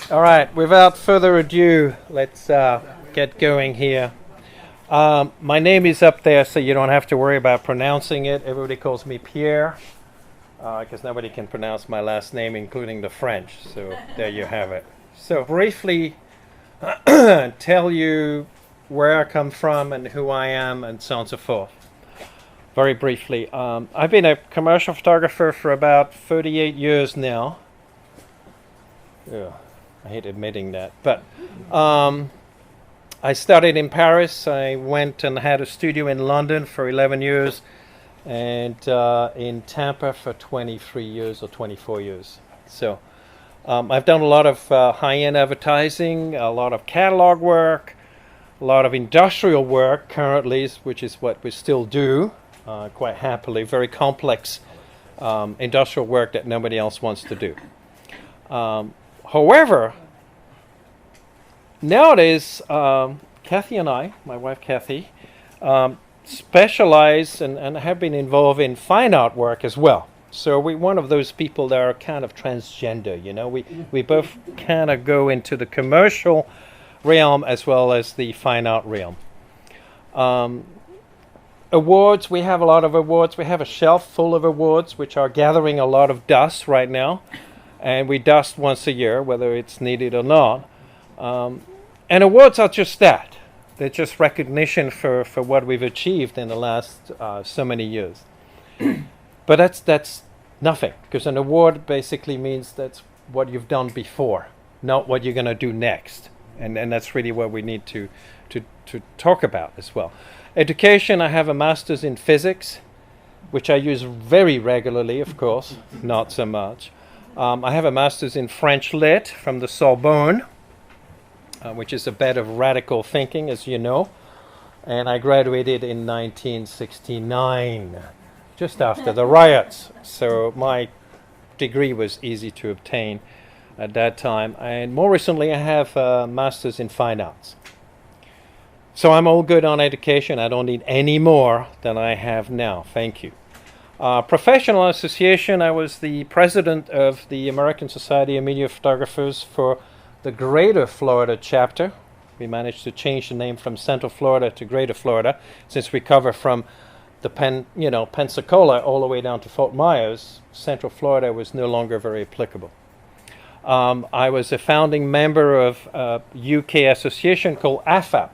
All right, without further ado, let's get going here. My name is up there, so you don't have to worry about pronouncing it. Everybody calls me Pierre, because nobody can pronounce my last name, including the French. So there you have it. So briefly tell you where I come from and who I am and so on and so forth. Very briefly, I've been a commercial photographer for about 38 years now. Yeah. I hate admitting that, but I studied in Paris. I went and had a studio in London for 11 years and in Tampa for 23 years or 24 years. So I've done a lot of high-end advertising, a lot of catalog work, a lot of industrial work currently, which is what we still do quite happily, very complex industrial work that nobody else wants to do. However, nowadays, Kathy and I, my wife Kathy, specialize and have been involved in fine art work as well. So we're one of those people that are kind of transgender, you know. We both kind of go into the commercial realm as well as the fine art realm. Awards, we have a lot of awards. We have a shelf full of awards which are gathering a lot of dust right now. And we dust once a year, whether it's needed or not. And awards are just that. They're just recognition for what we've achieved in the last so many years. But that's nothing, because an award basically means that's what you've done before, not what you're going to do next. And that's really what we need to talk about as well. Education, I have a master's in physics, which I use very regularly, of course, not so much. I have a master's in French Lit from the Sorbonne, which is a bed of radical thinking, as you know. And I graduated in 1969, just after the riots. So my degree was easy to obtain at that time. And more recently, I have a master's in fine arts. So I'm all good on education. I don't need any more than I have now. Thank you. Professional association, I was the president of the American Society of Media Photographers for the Greater Florida chapter. We managed to change the name from Central Florida to Greater Florida, since we cover from the Pensacola all the way down to Fort Myers. Central Florida was no longer very applicable. I was a founding member of a UK association called AFAP,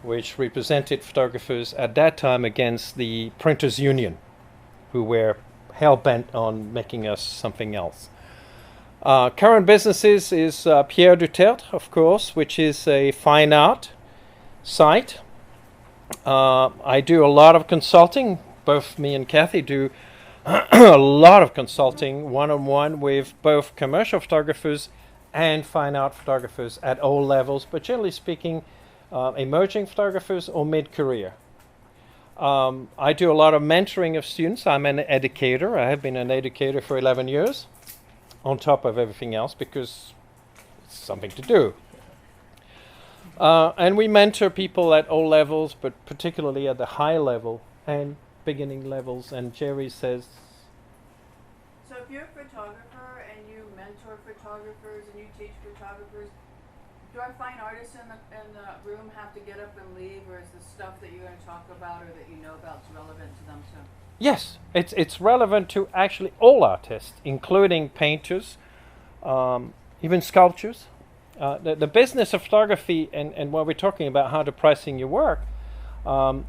which represented photographers at that time against the Printers Union, who were hell-bent on making us something else. Current businesses is Pierre Dutertre, of course, which is a fine art site. I do a lot of consulting. Both me and Kathy do a lot of consulting one-on-one with both commercial photographers and fine art photographers at all levels, but generally speaking, emerging photographers or mid-career. I do a lot of mentoring of students. I'm an educator. I have been an educator for 11 years, on top of everything else, because it's something to do. And we mentor people at all levels, but particularly at the high level and beginning levels. And Jerry says... So if you're a photographer and you mentor photographers and you teach photographers, do our fine artists in the room have to get up and leave, or is the stuff that you're going to talk about or that you know about is relevant to them too? Yes, it's relevant to actually all artists, including painters, even sculptors. The business of photography and what we're talking about, how to pricing your work,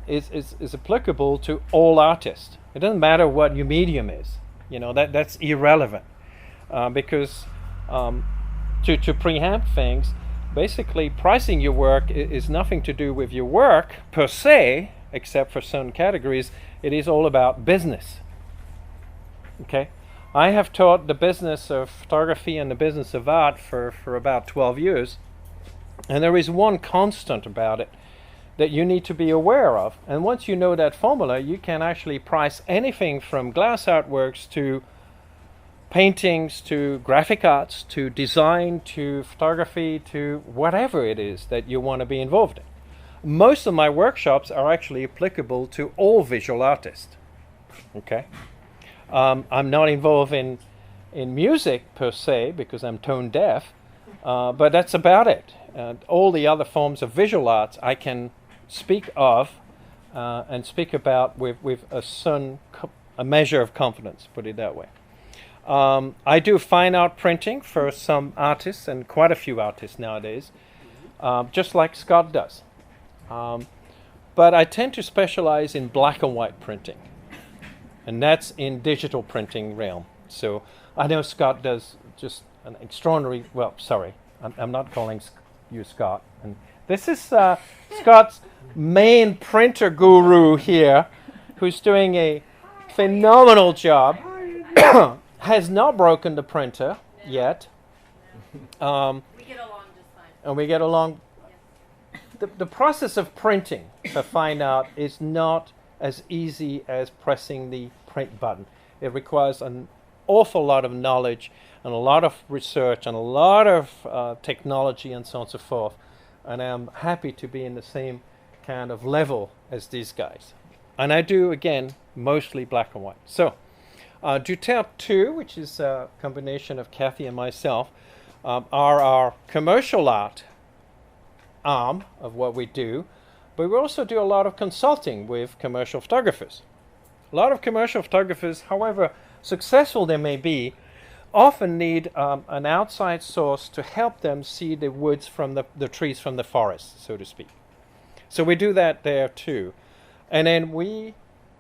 is applicable to all artists. It doesn't matter what your medium is. You know, that's irrelevant, because to preempt things, basically, pricing your work is nothing to do with your work per se, except for certain categories. It is all about business. Okay? I have taught the business of photography and the business of art for about 12 years. And there is one constant about it that you need to be aware of. And once you know that formula, you can actually price anything from glass artworks to paintings to graphic arts to design to photography to whatever it is that you want to be involved in. Most of my workshops are actually applicable to all visual artists. Okay, I'm not involved in music per se because I'm tone deaf, But that's about it. All the other forms of visual arts I can speak of and speak about with a measure of confidence, put it that way. I do fine art printing for some artists, and quite a few artists nowadays, just like Scott does. But I tend to specialize in black and white printing, and that's in digital printing realm. So I know Scott does just an extraordinary, well, sorry, I'm not calling you Scott. And this is Scott's main printer guru here, who's doing a phenomenal job. Has not broken the printer yet. We get along just fine. And we get along. The process of printing for fine art is not as easy as pressing the print button. It requires an awful lot of knowledge and a lot of research and a lot of technology and so on and so forth. And I'm happy to be in the same kind of level as these guys. And I do, again, mostly black and white. So, Dutertre 2, which is a combination of Kathy and myself, are our commercial art arm of what we do, but we also do a lot of consulting with commercial photographers. A lot of commercial photographers, however successful they may be, often need an outside source to help them see the woods from the trees from the forest, so to speak. So we do that there too. And then we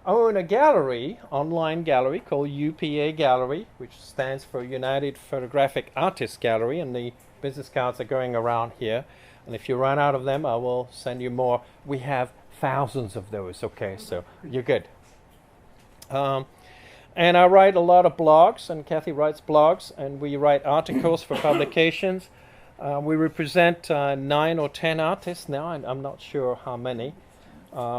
own a gallery, online gallery called UPA Gallery, which stands for United Photographic Artists Gallery, and the business cards are going around here. And if you run out of them, I will send you more. We have thousands of those, okay, so you're good. And I write a lot of blogs, and Kathy writes blogs, and we write articles for publications. We represent 9 or 10 artists now, and I'm not sure how many.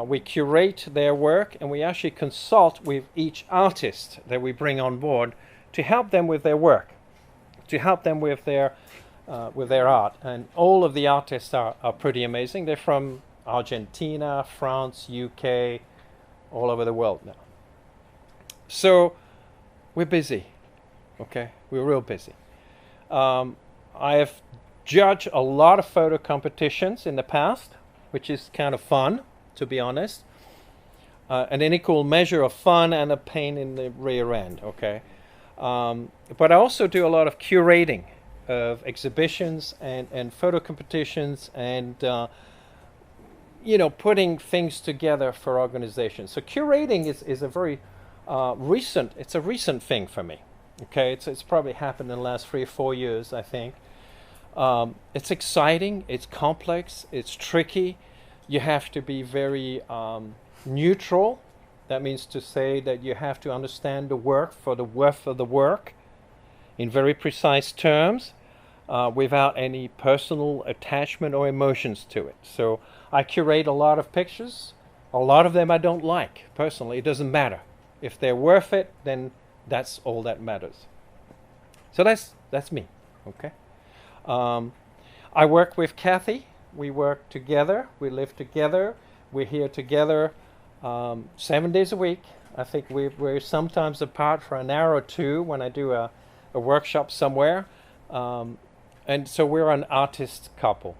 We curate their work, and we actually consult with each artist that we bring on board to help them with their work, to help them with their art. And all of the artists are pretty amazing. They're from Argentina, France, UK, all over the world now. So we're busy, okay? We're real busy. I have judged a lot of photo competitions in the past, which is kind of fun, to be honest. An unequal measure of fun and a pain in the rear end, okay? But I also do a lot of curating of exhibitions and photo competitions and putting things together for organizations. So curating is a very recent thing for me. Okay, it's probably happened in the last 3 or 4 years, I think. It's exciting, it's complex, it's tricky. You have to be very neutral. That means to say that you have to understand the work for the worth of the work in very precise terms, without any personal attachment or emotions to it. So I curate a lot of pictures. A lot of them I don't like, personally. It doesn't matter. If they're worth it, then that's all that matters. So that's me, okay? I work with Kathy. We work together. We live together. We're here together 7 days a week. I think we're sometimes apart for an hour or two when I do a workshop somewhere. And so we're an artist couple.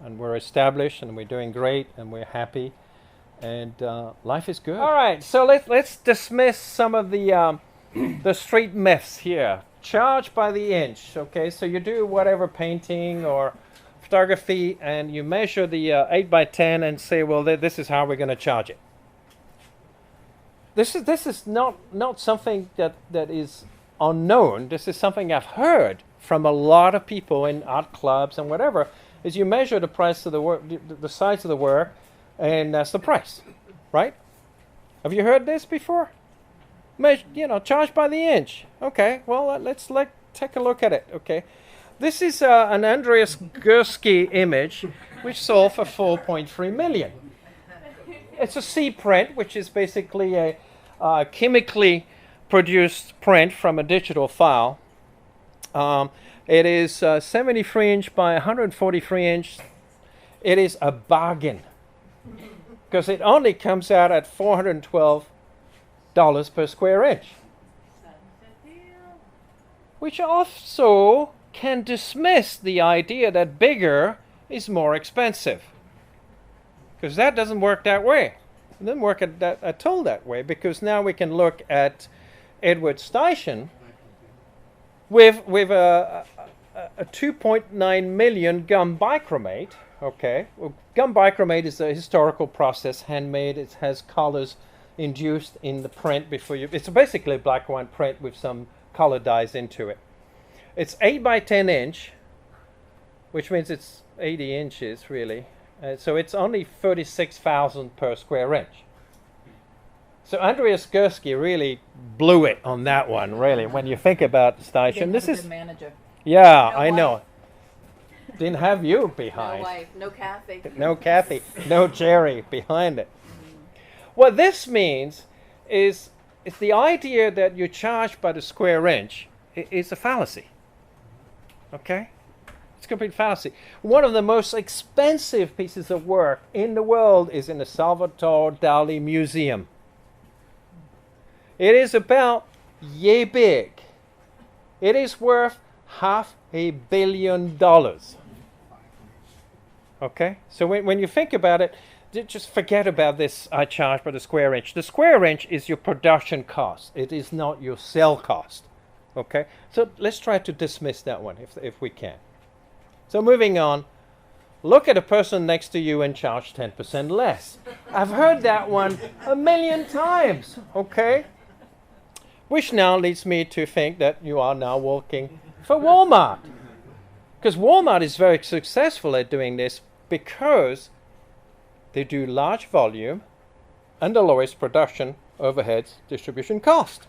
And we're established, and we're doing great, and we're happy. And life is good. All right, so let's dismiss some of the street myths here. Charge by the inch, okay? So you do whatever painting or photography, and you measure the 8 by 10 and say, well, this is how we're going to charge it. This is not something that is unknown. This is something I've heard from a lot of people in art clubs and whatever. Is you measure the price of the work, the size of the work, and that's the price, right? Have you heard this before? Charge by the inch. Okay, well, let's take a look at it, okay? This is an Andreas Gursky image, which sold for 4.3 million. It's a C print, which is basically a chemically produced print from a digital file. It is 73 inch by 143 inch. It is a bargain, because it only comes out at $412 per square inch, which also can dismiss the idea that bigger is more expensive. Because that doesn't work that way. It doesn't work at all that way, because now we can look at Edward Steichen with a 2.9 million gum bichromate. Okay, well, gum bichromate is a historical process, handmade. It has colors induced in the print before you. It's basically a black and white print with some color dyes into it. It's 8 by 10 inch, which means it's 80 inches really. So it's only 36,000 per square inch. So Andreas Gursky really blew it on that one, really, when you think about Steichen. This is manager. yeah, No I wife. know. Didn't have you behind. No wife, no Kathy. No Kathy, no Jerry behind it. What this means is the idea that you charge by the square inch is a fallacy. Okay? It's a complete fallacy. One of the most expensive pieces of work in the world is in the Salvatore Dali Museum. It is about yay big. It is worth $500 million. Okay? So when you think about it, just forget about this I charge by the square inch. The square inch is your production cost. It is not your sell cost. Okay? So let's try to dismiss that one if we can. So moving on, look at a person next to you and charge 10% less. I've heard that one a million times. Okay? Which now leads me to think that you are now working for Walmart. Because Walmart is very successful at doing this because they do large volume and the lowest production overheads distribution cost.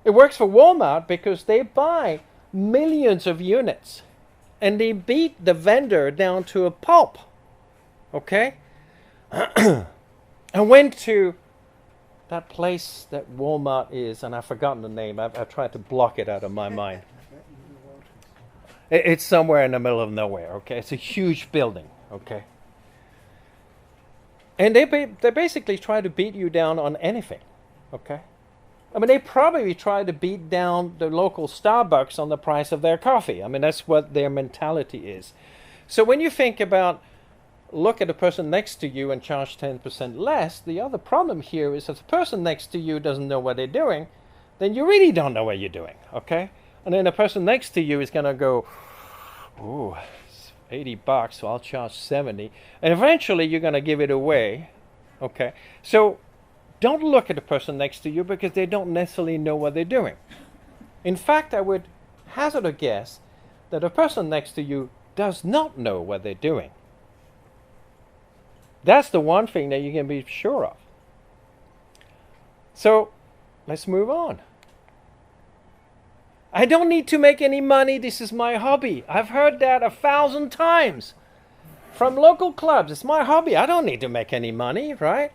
It works for Walmart because they buy millions of units and they beat the vendor down to a pulp. Okay? I went to that place that Walmart is, and I've forgotten the name. I've tried to block it out of my mind. It's somewhere in the middle of nowhere, okay? It's a huge building, okay? And they basically try to beat you down on anything, okay? I mean, they probably try to beat down the local Starbucks on the price of their coffee. I mean, that's what their mentality is. So when you think about, look at the person next to you and charge 10% less, the other problem here is if the person next to you doesn't know what they're doing, then you really don't know what you're doing, okay? And then the person next to you is going to go, ooh, it's $80, so I'll charge 70. And eventually you're going to give it away, okay? So don't look at the person next to you because they don't necessarily know what they're doing. In fact, I would hazard a guess that the person next to you does not know what they're doing. That's the one thing that you can be sure of. So let's move on. I don't need to make any money. This is my hobby. I've heard that 1,000 times from local clubs. It's my hobby. I don't need to make any money, right?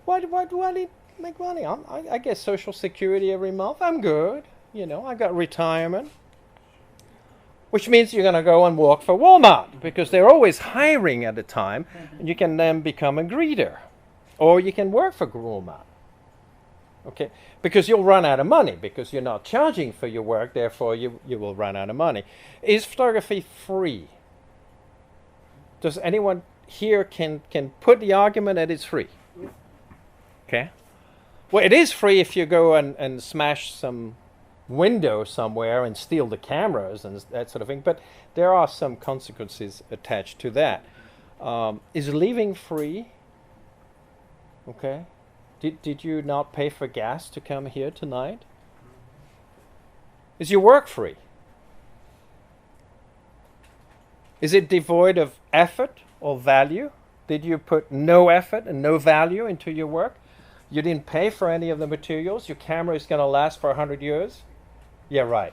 Why do I need to make money? I get Social Security every month. I'm good. You know, I got retirement. Which means you're going to go and work for Walmart because they're always hiring at the time. And you can then become a greeter. Or you can work for Walmart. Okay, because you'll run out of money because you're not charging for your work, therefore you will run out of money. Is photography free? Does anyone here can put the argument that it's free? Okay. Well, it is free if you go and smash some window somewhere and steal the cameras and that sort of thing, but there are some consequences attached to that. Is leaving free? Okay. Did you not pay for gas to come here tonight? Is your work free? Is it devoid of effort or value? Did you put no effort and no value into your work? You didn't pay for any of the materials? Your camera is going to last for 100 years? Yeah, right.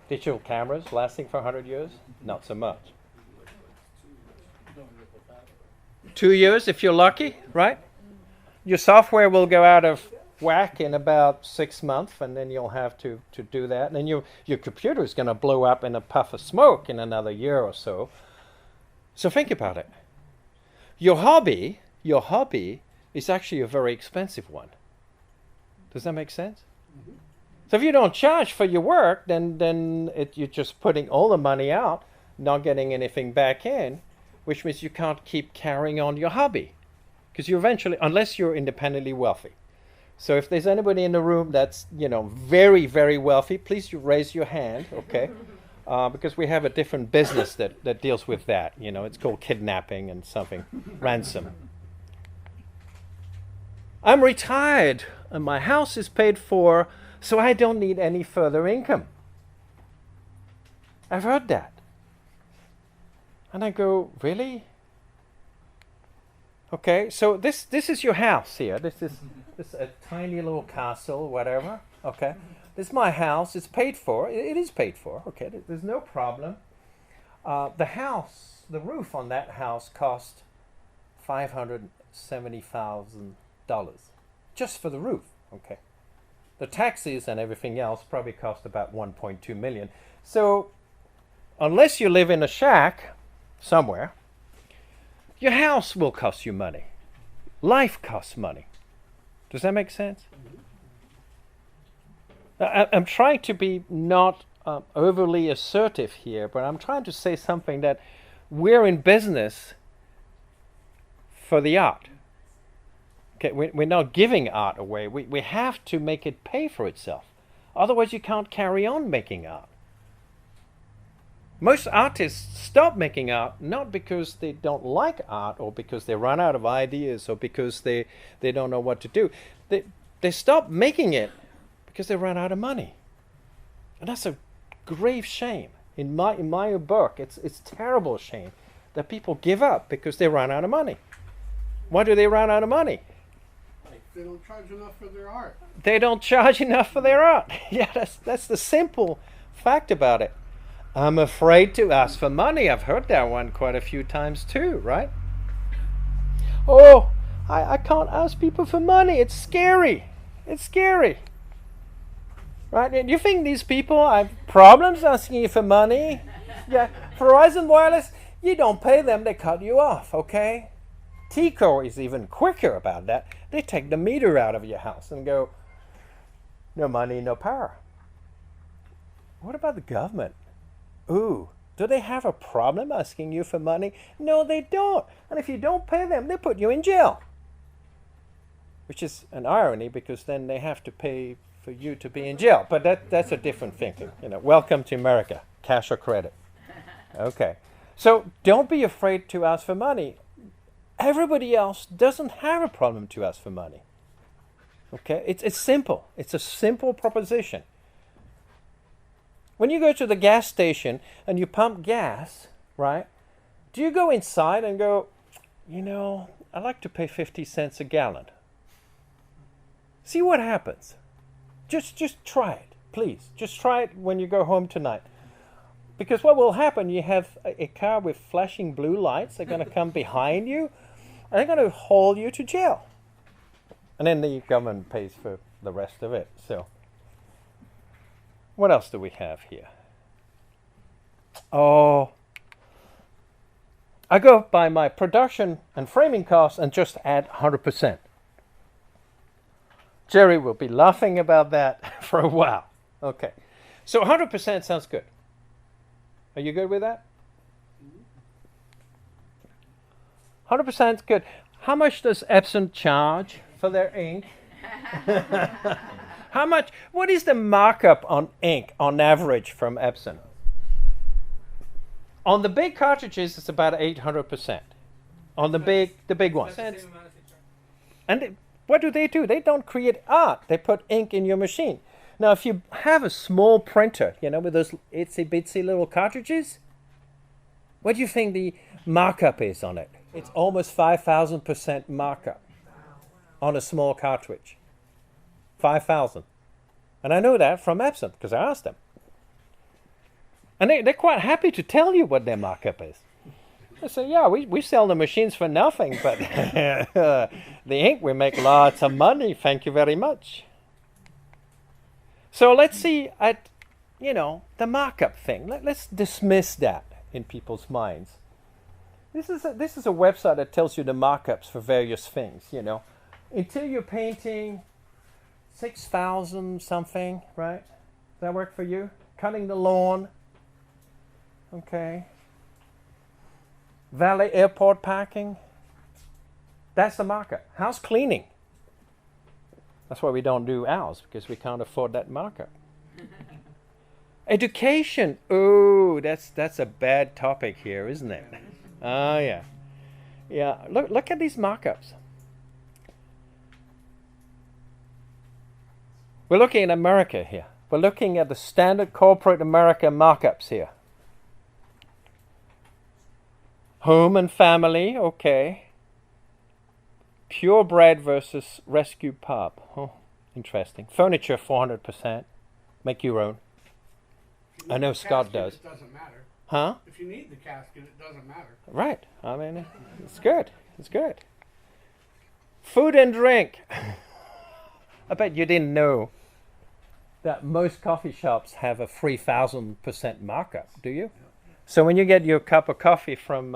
Digital cameras lasting for 100 years? Not so much. 2 years if you're lucky, right? Your software will go out of whack in about 6 months, and then you'll have to do that. And then your computer is going to blow up in a puff of smoke in another year or so. So think about it. Your hobby is actually a very expensive one. Does that make sense? So if you don't charge for your work, then you're just putting all the money out, not getting anything back in, which means you can't keep carrying on your hobby. Because you eventually, unless you're independently wealthy. So if there's anybody in the room that's, very, very wealthy, please raise your hand, okay? Because we have a different business that deals with that. It's called kidnapping and something, ransom. I'm retired and my house is paid for, so I don't need any further income. I've heard that. And I go, really? Okay, so this is your house here. This is a tiny little castle, whatever. Okay, this is my house. It's paid for. It is paid for. Okay, there's no problem. The roof on that house cost $570,000 just for the roof. Okay, the taxes and everything else probably cost about 1.2 million. So unless you live in a shack somewhere, your house will cost you money. Life costs money. Does that make sense? I'm trying to be not overly assertive here, but I'm trying to say something that we're in business for the art. Okay, we're not giving art away. We have to make it pay for itself. Otherwise, you can't carry on making art. Most artists stop making art not because they don't like art or because they run out of ideas or because they don't know what to do. They stop making it because they run out of money. And that's a grave shame. In my book, it's terrible shame that people give up because they run out of money. Why do they run out of money? They don't charge enough for their art. They don't charge enough for their art. Yeah, that's the simple fact about it. I'm afraid to ask for money. I've heard that one quite a few times too, right? Oh, I can't ask people for money. It's scary. It's scary. Right? And you think these people have problems asking you for money? Yeah. Verizon Wireless, you don't pay them, they cut you off, okay? T-Co is even quicker about that. They take the meter out of your house and go, no money, no power. What about the government? Ooh, do they have a problem asking you for money? No, they don't. And if you don't pay them, they put you in jail. Which is an irony because then they have to pay for you to be in jail. But that's a different thinking. Welcome to America, cash or credit. Okay. So don't be afraid to ask for money. Everybody else doesn't have a problem to ask for money. Okay? It's simple. It's a simple proposition. When you go to the gas station and you pump gas, right? Do you go inside and go, I'd like to pay 50 cents a gallon? See what happens. Just try it, please. Just try it when you go home tonight. Because what will happen, you have a car with flashing blue lights. They're going to come behind you and they're going to haul you to jail. And then the government pays for the rest of it. So what else do we have here? Oh, I go by my production and framing costs and just add 100%. Jerry will be laughing about that for a while. Okay, so 100% sounds good. Are you good with that? 100% is good. How much does Epson charge for their ink? How much? What is the markup on ink on average from Epson? On the big cartridges, it's about 800%. On the big ones. And what do? They don't create art. They put ink in your machine. Now, if you have a small printer, with those itsy bitsy little cartridges, what do you think the markup is on it? It's almost 5,000% markup on a small cartridge. 5,000. And I know that from Epson because I asked them. And they're quite happy to tell you what their markup is. They say, yeah, we sell the machines for nothing, but the ink, we make lots of money. Thank you very much. So let's see at, the markup thing. Let's dismiss that in people's minds. This is a website that tells you the markups for various things, Interior painting, 6,000 something, right? Does that work for you? Cutting the lawn. Okay. Valet airport parking. That's the markup. House cleaning. That's why we don't do ours, because we can't afford that markup. Education. Oh, that's a bad topic here, isn't it? Oh yeah. Yeah. Look at these markups. We're looking at America here. We're looking at the standard corporate America markups here. Home and family, okay. Purebred versus rescue pup. Oh, interesting. Furniture, 400%. Make your own. I know Scott does. It doesn't matter. Huh? If you need the casket, it doesn't matter. Right. I mean, it's good. It's good. Food and drink. I bet you didn't know that most coffee shops have a 3,000% markup, do you? So when you get your cup of coffee from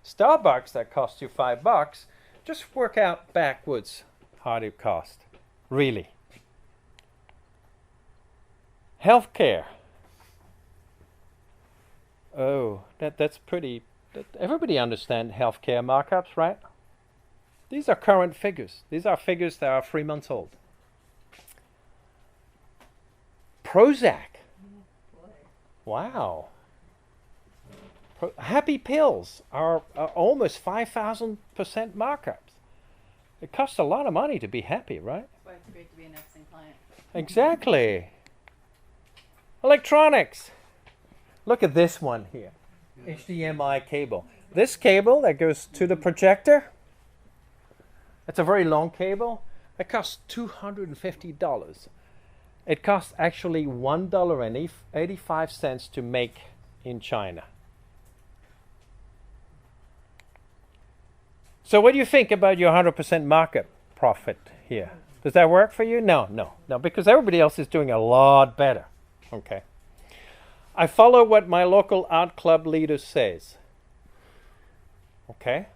Starbucks that costs you $5, just work out backwards how it cost. Really. Healthcare. Oh, that's pretty. Everybody understands healthcare markups, right? These are current figures. These are figures that are 3 months old. Prozac. Wow. Happy pills are almost 5,000% markups. It costs a lot of money to be happy, right? That's why it's great to be an excellent client. Exactly. Electronics. Look at this one here. HDMI cable. This cable that goes to the projector, it's a very long cable. It costs $250. It costs actually $1.85 to make in China. So what do you think about your 100% markup profit here? Does that work for you? No, because everybody else is doing a lot better. Okay. I follow what my local art club leader says. Okay.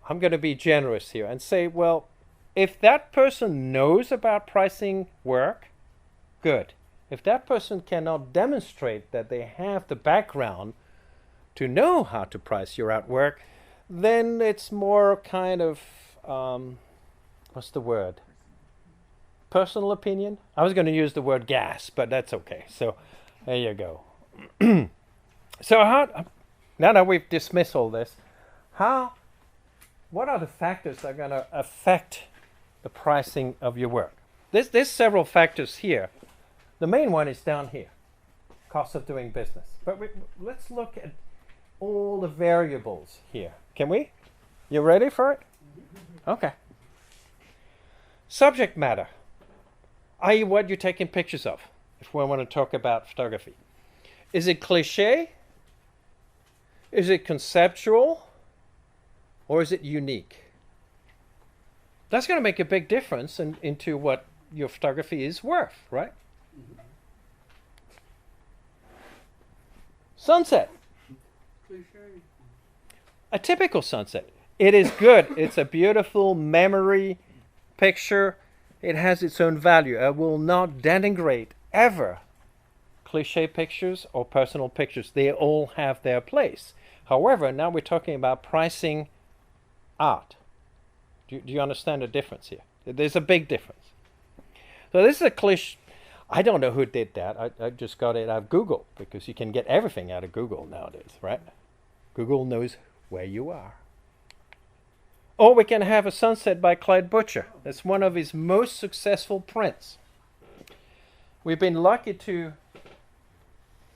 I'm going to be generous here and say, well, if that person knows about pricing work, good. If that person cannot demonstrate that they have the background to know how to price your artwork, then it's more kind of, what's the word? Personal opinion? I was going to use the word gas, but that's okay. So there you go. So now that we've dismissed all this, what are the factors that are going to affect the pricing of your work? There's several factors here. The main one is down here, cost of doing business. But let's look at all the variables here. Can we? You ready for it? Okay. Subject matter, i.e. what you're taking pictures of, if we want to talk about photography. Is it cliche? Is it conceptual? Or is it unique? That's going to make a big difference into what your photography is worth, right? Sunset. Cliche. A typical sunset. It is good. It's a beautiful memory picture. It has its own value. I will not denigrate ever cliche pictures or personal pictures. They all have their place. However, now we're talking about pricing art. Do you understand the difference here? There's a big difference. So this is a cliche. I don't know who did that. I just got it out of Google, because you can get everything out of Google nowadays, right? Google knows where you are. Or we can have a sunset by Clyde Butcher. That's one of his most successful prints. We've been lucky to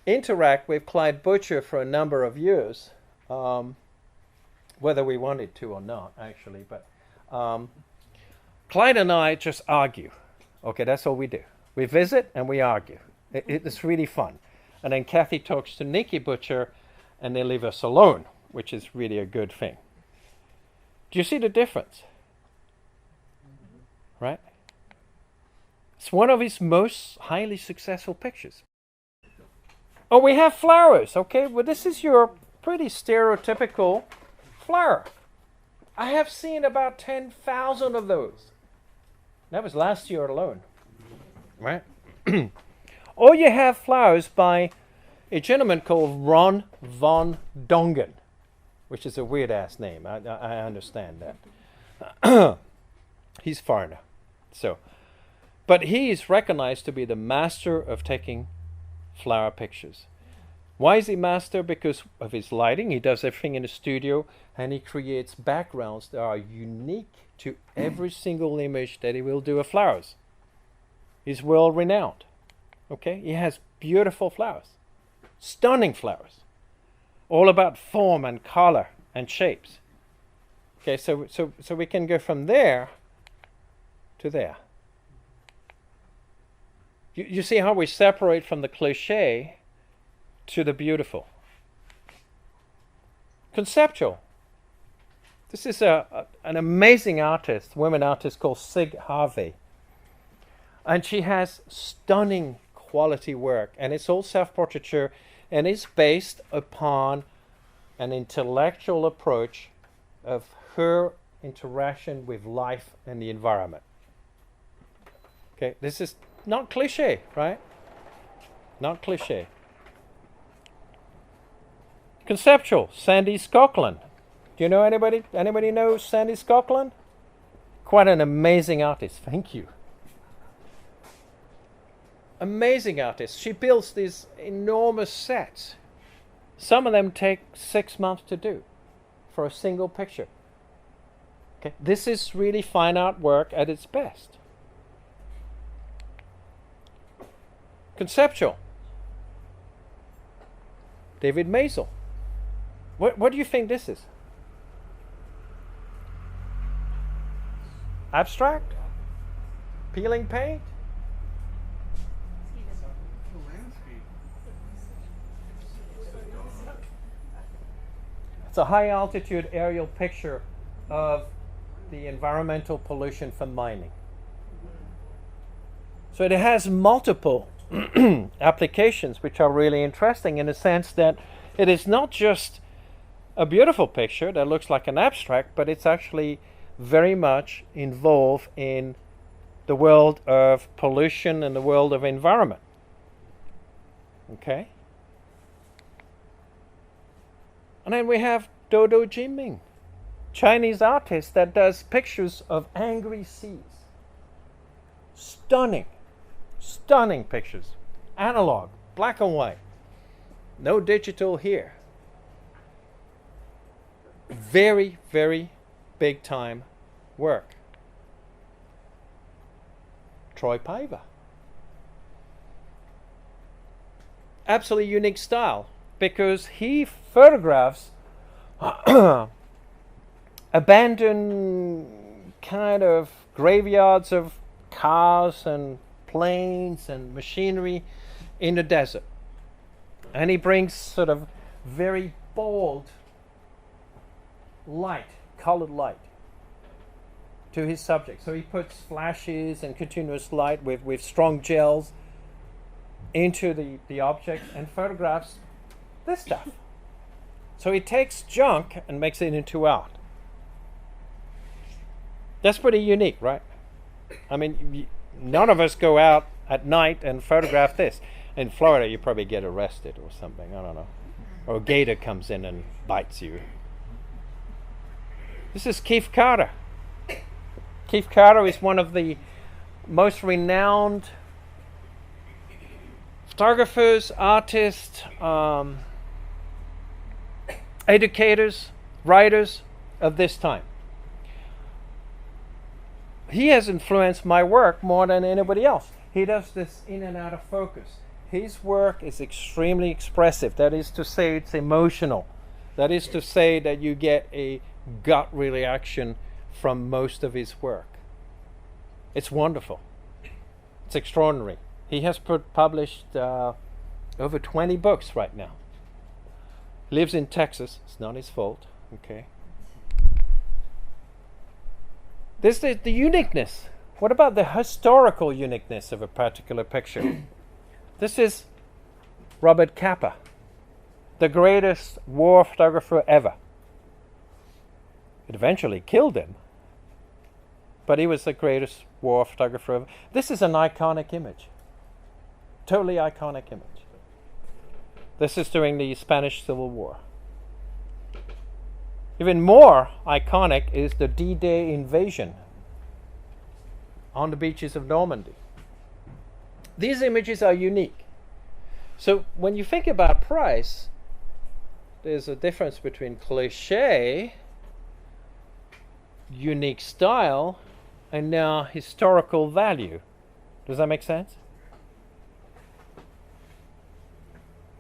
interact with Clyde Butcher for a number of years, whether we wanted to or not, actually. But Clyde and I just argue. Okay, that's all we do. We visit and we argue. It's really fun. And then Kathy talks to Nikki Butcher, and they leave us alone, which is really a good thing. Do you see the difference? Right? It's one of his most highly successful pictures. Oh, we have flowers. Okay, well, this is your pretty stereotypical flower. I have seen about 10,000 of those. That was last year alone. right? Or you have flowers by a gentleman called Ron von Dongen, which is a weird ass name. I understand that. He's foreigner, so, but he is recognized to be the master of taking flower pictures. Why is he master? Because of his lighting. He does everything in the studio, and he creates backgrounds that are unique to every single image that he will do of flowers. He's well renowned. Okay, he has beautiful flowers, stunning flowers, all about form and color and shapes. Okay, so we can go from there to there. You see how we separate from the cliche to the beautiful. Conceptual. This is an amazing artist, women artist called Sig Harvey. And she has stunning quality work. And it's all self-portraiture. And it's based upon an intellectual approach of her interaction with life and the environment. Okay, this is not cliche, right? Not cliche. Conceptual, Sandy Skoglund. Do you know anybody? Anybody know Sandy Skoglund? Quite an amazing artist. Thank you. Amazing artist. She builds these enormous sets. Some of them take 6 months to do for a single picture. Okay, this is really fine art work at its best. Conceptual. David Maisel. What do you think this is? Abstract? Peeling paint? The landscape. It's a high altitude aerial picture of the environmental pollution from mining. So it has multiple applications which are really interesting in the sense that it is not just a beautiful picture that looks like an abstract, but it's actually very much involved in the world of pollution and the world of environment. Okay? And then we have Dou Zhiming, Chinese artist that does pictures of angry seas. Stunning pictures. Analog, black and white. No digital here. Very, very big time work. Paiva. Absolutely unique style because he photographs abandoned kind of graveyards of cars and planes and machinery in the desert. And he brings sort of very bold light, colored light to his subject. So he puts flashes and continuous light with strong gels into the object and photographs this stuff. So he takes junk and makes it into art. That's pretty unique, right? I mean, none of us go out at night and photograph this. In Florida, you probably get arrested or something, I don't know. Or a gator comes in and bites you. This is Keith Karo. Keith Karo is one of the most renowned photographers, artists, educators, writers of this time. He has influenced my work more than anybody else. He does this in and out of focus. His work is extremely expressive. That is to say, it's emotional. That is to say that you get a gut reaction from most of his work. It's wonderful. It's extraordinary. He has published over 20 books right now. Lives in Texas. It's not his fault. Okay. There's the uniqueness. What about the historical uniqueness of a particular picture? This is Robert Capa, the greatest war photographer ever. It eventually killed him, but he was the greatest war photographer ever. This is an iconic image. Totally iconic image. This is during the Spanish Civil War. Even more iconic is the D-Day invasion on the beaches of Normandy. These images are unique. So when you think about price, there's a difference between cliché, unique style, and now historical value. Does that make sense?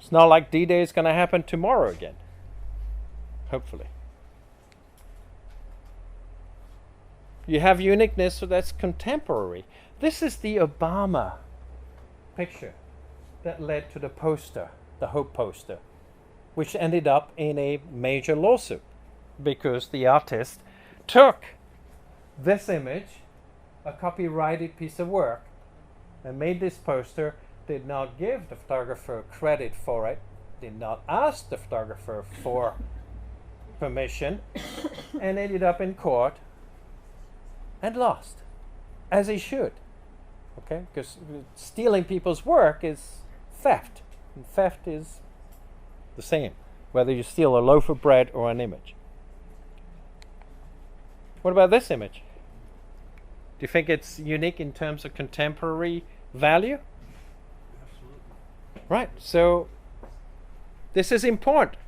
It's not like D-Day is going to happen tomorrow again. Hopefully. You have uniqueness, so that's contemporary. This is the Obama picture that led to the poster, the Hope poster, which ended up in a major lawsuit because the artist took this image, a copyrighted piece of work, and made this poster, did not give the photographer credit for it, did not ask the photographer for permission, and ended up in court and lost, as he should. Okay, because stealing people's work is theft, and theft is the same, whether you steal a loaf of bread or an image. What about this image? Do you think it's unique in terms of contemporary value? Absolutely. Right, so this is important.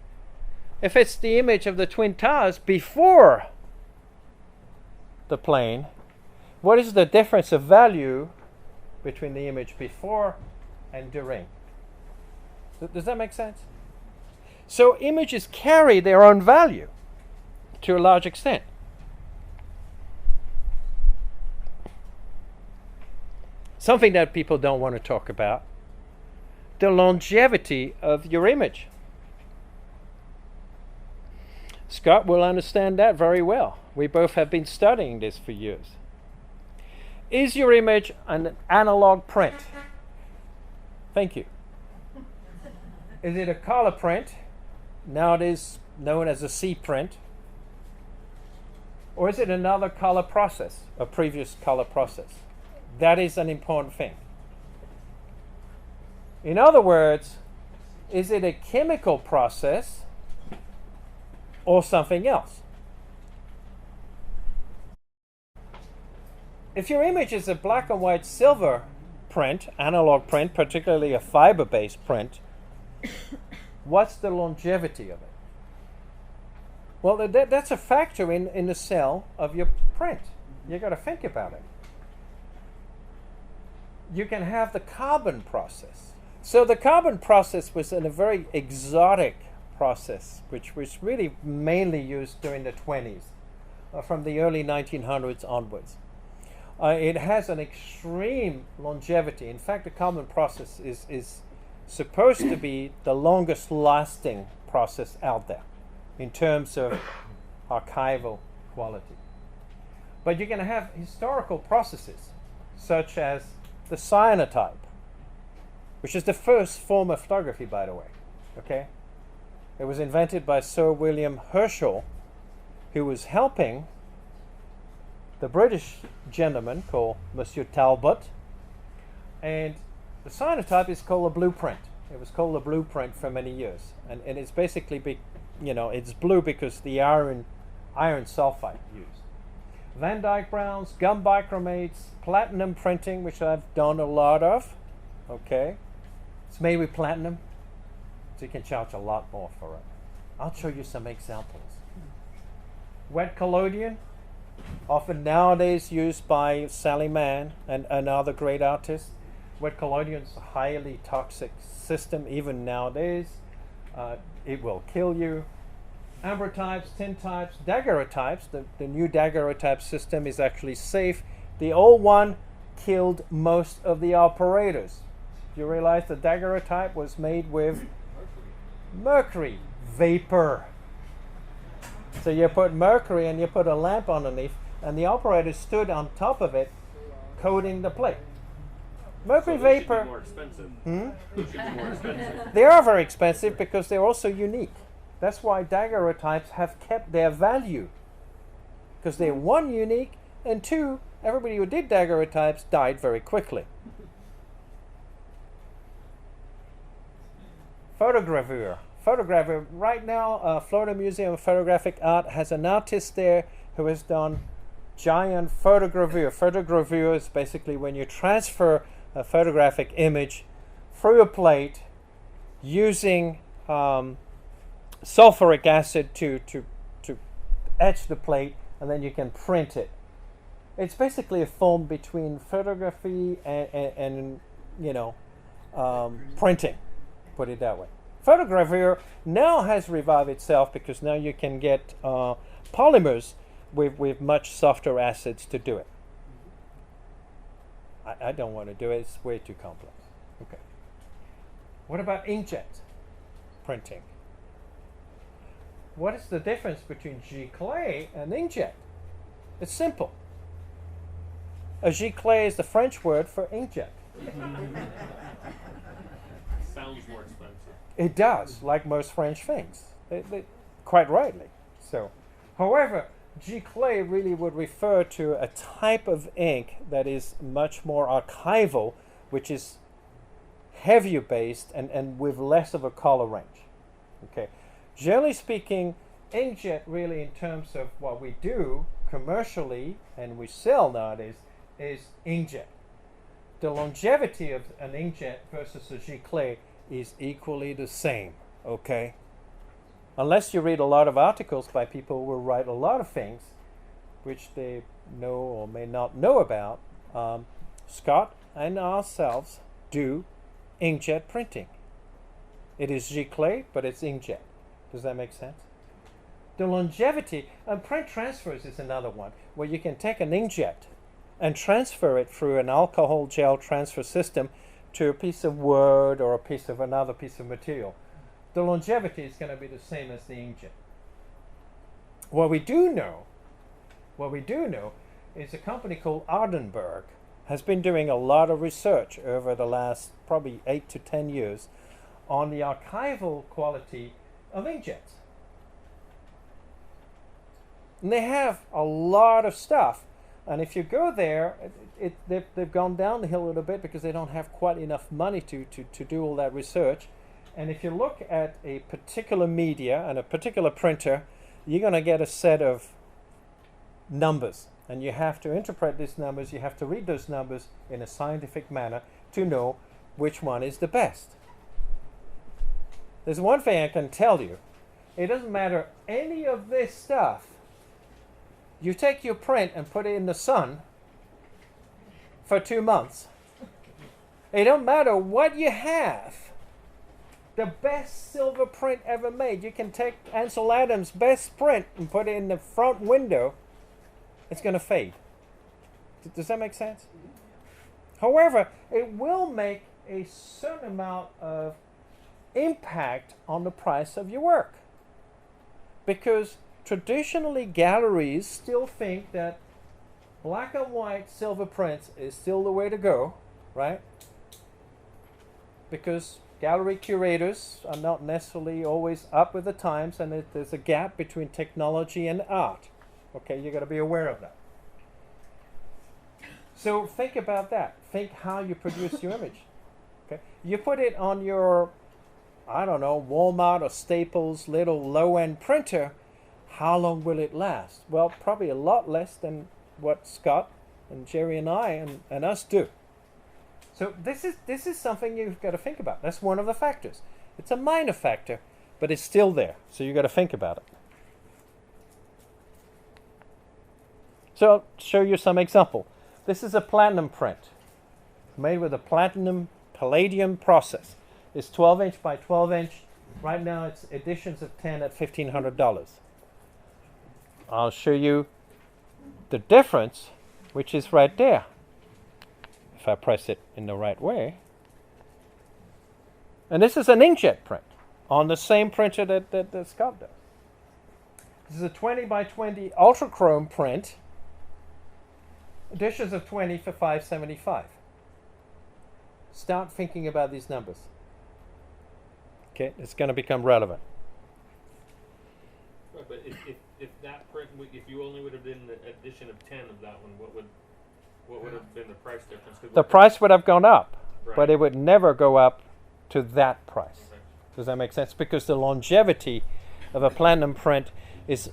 If it's the image of the Twin Towers before the plane, what is the difference of value between the image before and during? Does that make sense? So images carry their own value to a large extent. Something that people don't want to talk about, the longevity of your image. Scott will understand that very well. We both have been studying this for years. Is your image an analog print? Thank you. Is it a color print? Now it is known as a C print. Or is it another color process, a previous color process? That is an important thing. In other words, is it a chemical process or something else? If your image is a black and white silver print, analog print, particularly a fiber-based print, what's the longevity of it? Well, that's a factor in the cell of your print. You got to think about it. You can have the carbon process. So the carbon process was a very exotic process, which was really mainly used during the 20s, from the early 1900s onwards. It has an extreme longevity. In fact, the carbon process is supposed to be the longest lasting process out there in terms of archival quality. But you're going to have historical processes such as the cyanotype, which is the first form of photography, by the way. Okay, it was invented by Sir William Herschel, who was helping the British gentleman called Monsieur Talbot, and the cyanotype is called a blueprint. It was called a blueprint for many years, and it's basically, it's blue because the iron sulfide used. Van Dyke browns, gum bichromates, platinum printing, which I've done a lot of. Okay, it's made with platinum, so you can charge a lot more for it. I'll show you some examples. Wet collodion, often nowadays used by Sally Mann and other great artists. Wet collodion is a highly toxic system even nowadays. It will kill you. Ambrotypes, tintypes, daguerreotypes. The new daguerreotype system is actually safe. The old one killed most of the operators. You realize the daguerreotype was made with mercury vapor. So you put mercury and you put a lamp underneath, and the operator stood on top of it, coating the plate. Mercury vapor. More expensive. Hmm? Those should be more expensive. They are very expensive because they're also unique. That's why daguerreotypes have kept their value, because they're one, unique, and two, everybody who did daguerreotypes died very quickly. Photogravure. Photogravure. Right now, Florida Museum of Photographic Art has an artist there who has done giant photogravure. Photogravure is basically when you transfer a photographic image through a plate using sulfuric acid to etch the plate, and then you can print it. It's basically a form between photography and printing, put it that way. Photogravure now has revived itself because now you can get polymers with much softer acids to do it. I don't want to do it, it's way too complex. Okay. What about inkjet printing? What is the difference between giclée and inkjet? It's simple. A giclée is the French word for inkjet. Sounds more expensive. It does, like most French things. Quite rightly. So, however, giclée really would refer to a type of ink that is much more archival, which is heavier based and with less of a color range. Okay. Generally speaking, inkjet really in terms of what we do commercially and we sell nowadays is inkjet. The longevity of an inkjet versus a giclée is equally the same, okay? Unless you read a lot of articles by people who write a lot of things which they know or may not know about, Scott and ourselves do inkjet printing. It is giclée, but it's inkjet. Does that make sense? The longevity, and print transfers is another one, where you can take an inkjet and transfer it through an alcohol gel transfer system to a piece of wood or a piece of another piece of material. The longevity is going to be the same as the inkjet. What we do know is a company called Ardenberg has been doing a lot of research over the last probably 8 to 10 years on the archival quality of inkjets. And they have a lot of stuff. And if you go there, they've gone down the hill a little bit because they don't have quite enough money to do all that research. And if you look at a particular media and a particular printer, you're going to get a set of numbers. And you have to interpret these numbers, you have to read those numbers in a scientific manner to know which one is the best. There's one thing I can tell you. It doesn't matter any of this stuff. You take your print and put it in the sun for 2 months. It don't matter what you have. The best silver print ever made. You can take Ansel Adams' best print and put it in the front window. It's going to fade. Does that make sense? However, it will make a certain amount of impact on the price of your work. Because traditionally galleries still think that black and white silver prints is still the way to go, right? Because gallery curators are not necessarily always up with the times, and there's a gap between technology and art. Okay, you got to be aware of that. So think about that. Think how you produce your image. Okay, you put it on your, I don't know, Walmart or Staples little low-end printer. How long will it last? Well, probably a lot less than what Scott and Jerry and I and us do. So this is something you've got to think about. That's one of the factors. It's a minor factor, but it's still there. So you've got to think about it. So I'll show you some example. This is a platinum print made with a platinum palladium process. It's 12 inch by 12 inch. Right now it's editions of 10 at $1,500. I'll show you the difference, which is right there. If I press it in the right way. And this is an inkjet print on the same printer that Scott does. This is a 20 by 20 ultra chrome print. Editions of 20 for $575. Start thinking about these numbers. Okay, it's going to become relevant. Right, but if that print, if you only would have done the edition of 10 of that one, what would have been the price difference? The price would have gone up, right, but it would never go up to that price. Okay. Does that make sense? Because the longevity of a platinum print is,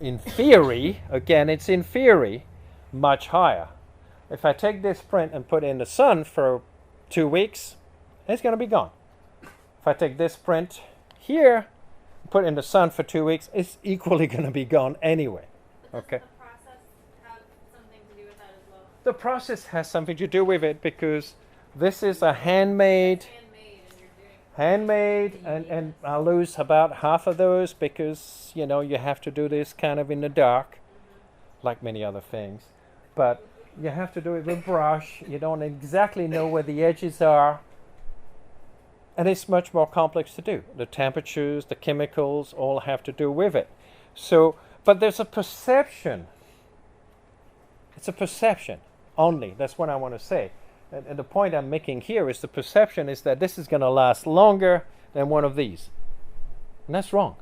in theory, again, it's in theory, much higher. If I take this print and put it in the sun for 2 weeks, it's going to be gone. If I take this print here, put it in the sun for 2 weeks, it's equally going to be gone anyway. Okay. The process have something to do with that as well. The process has something to do with it because this is a handmade, Handmade, and you're doing. and I'll lose about half of those because, you know, you have to do this kind of in the dark, like many other things. But you have to do it with brush. You don't exactly know where the edges are. And it's much more complex to do. The temperatures, the chemicals all have to do with it. So, but there's a perception. It's a perception only. That's what I want to say. And the point I'm making here is the perception is that this is going to last longer than one of these. And that's wrong.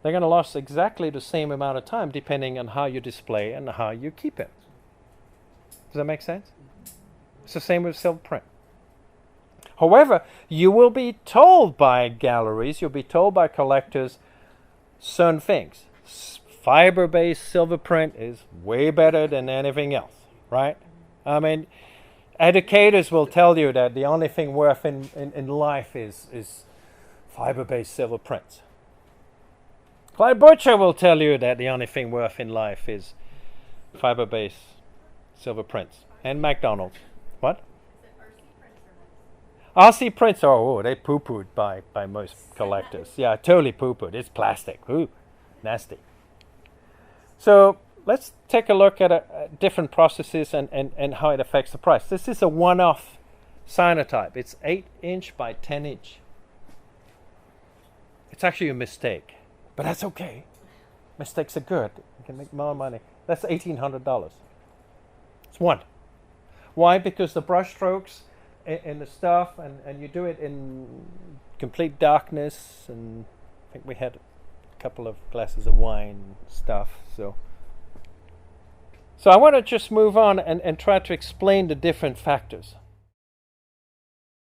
They're going to last exactly the same amount of time depending on how you display and how you keep it. Does that make sense? It's the same with silver print. However, you will be told by galleries, you'll be told by collectors certain things. Fiber-based silver print is way better than anything else, right? I mean, educators will tell you that the only thing worth in life is fiber-based silver prints. Clyde Butcher will tell you that the only thing worth in life is fiber-based silver prints. And McDonald's. What? RC prints are, they poo-pooed by most collectors. Yeah, totally poo-pooed. It's plastic. Ooh, nasty. So let's take a look at different processes and how it affects the price. This is a one-off cyanotype. It's 8 inch by 10 inch. It's actually a mistake, but that's okay. Mistakes are good. You can make more money. That's $1,800. It's one. Why? Because the brush strokes and the stuff, and you do it in complete darkness, and I think we had a couple of glasses of wine and stuff. So I want to just move on and try to explain the different factors.